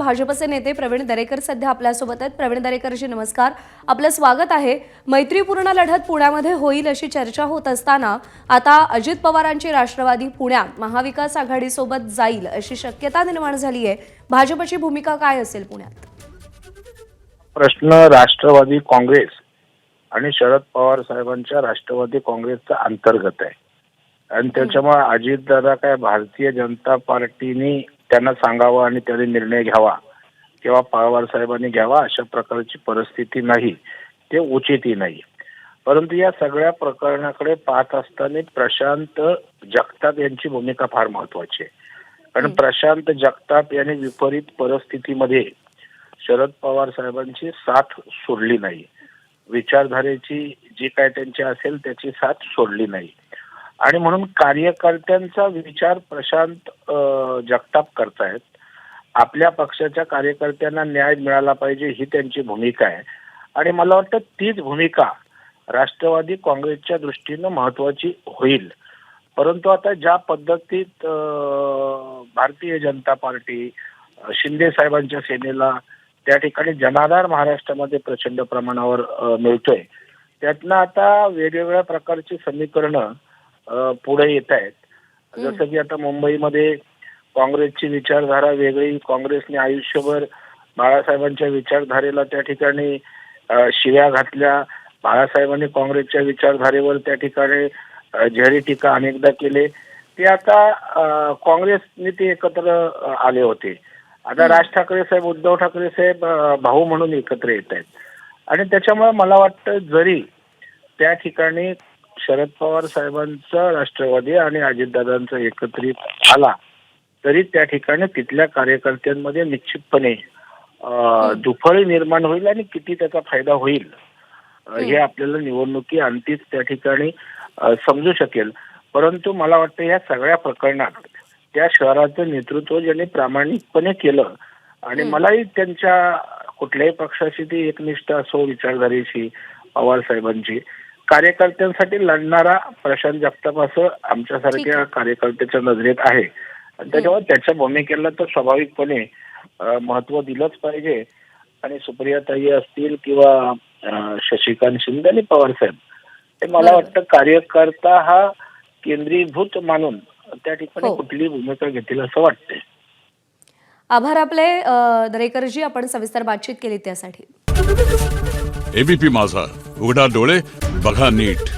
भाजपचे नेते प्रवीण दरेकर सध्या आपल्यासोबत आहेत। प्रवीण दरेकरजी नमस्कार, आपलं स्वागत आहे। मैत्रीपूर्ण लढत पुण्यामध्ये होईल अशी चर्चा होत असताना आता अजित पवारांची राष्ट्रवादी पुण्यात महाविकास आघाडीसोबत जाईल अशी शक्यता निर्माण झाली आहे। भाजपची भूमिका काय असेल पुण्यात? प्रश्न राष्ट्रवादी काँग्रेस आणि शरद पवार साहेबांच्या राष्ट्रवादी काँग्रेसचा अंतर्गत आहे आणि त्याच्यामुळे अजितदादा काय भारतीय जनता पार्टीने त्यांना सांगावं आणि त्यांनी निर्णय घ्यावा किंवा पवार साहेबांनी घ्यावा अशा प्रकारची परिस्थिती नाही, ते उचितही नाही। परंतु या सगळ्या प्रकरणाकडे पाहत असताना प्रशांत जगताप यांची भूमिका फार महत्वाची आहे। कारण प्रशांत जगताप यांनी विपरीत परिस्थितीमध्ये शरद पवार साहेबांची साथ सोडली नाही, विचारधारेची जी काय त्यांची असेल त्याची साथ सोडली नाही आणि म्हणून कार्यकर्त्यांचा विचार प्रशांत जगताप करतायत। आपल्या पक्षाच्या कार्यकर्त्यांना न्याय मिळाला पाहिजे ही त्यांची भूमिका आहे आणि मला वाटतं तीच भूमिका राष्ट्रवादी काँग्रेसच्या दृष्टीनं महत्वाची होईल। परंतु आता ज्या पद्धतीत भारतीय जनता पार्टी शिंदे साहेबांच्या सेनेला त्या ठिकाणी जनाधार महाराष्ट्रामध्ये प्रचंड प्रमाणावर मिळतोय, त्यातनं आता वेगवेगळ्या प्रकारची समीकरणं पुढे येत आहेत। जसं की आता मुंबईमध्ये काँग्रेसची विचारधारा वेगळी, काँग्रेसने आयुष्यभर बाळासाहेबांच्या विचारधारेला त्या ठिकाणी शिव्या घातल्या, बाळासाहेबांनी काँग्रेसच्या विचारधारेवर त्या ठिकाणी जाहीर टीका अनेकदा केले, ते आता काँग्रेसने ते एकत्र आले होते। आता राज ठाकरे साहेब, उद्धव ठाकरे साहेब भाऊ म्हणून एकत्र येत आहेत आणि त्याच्यामुळे मला वाटतं जरी त्या ठिकाणी शरद पवार साहेबांचा राष्ट्रवादी आणि अजितदादांचा एकत्रित आला तरी त्या ठिकाणी तिथल्या कार्यकर्त्यांमध्ये निश्चितपणे दुफळी निर्माण होईल आणि किती त्याचा फायदा होईल हे आपल्याला निवडणुकी अंतीच त्या ठिकाणी समजू शकेल। परंतु मला वाटतं या सगळ्या प्रकरणात त्या शहराचं नेतृत्व ज्यांनी प्रामाणिकपणे केलं आणि मलाही त्यांच्या कुठल्याही पक्षाशी ती एकनिष्ठ असो विचारधारेशी पवार साहेबांची, कार्यकर्त्यांसाठी लढणारा प्रशांत जगताप असं आमच्यासारख्या कार्यकर्त्याच्या नजरेत आहे आणि त्याच्यामुळे त्याच्या भूमिकेला तर स्वाभाविकपणे महत्व दिलंच पाहिजे आणि सुप्रियाताई असतील किंवा शशिकांत शिंदे आणि पवार साहेब हे मला वाटतं कार्यकर्ता हा केंद्रीभूत मानून त्या ठिकाणी कुठली भूमिका घेतील असं वाटतंय। आभार आपले दरेकरजी, आपण सविस्तर बातचीत केली त्यासाठी। एबीपी माझा, उघडा डोळे बघा नीट।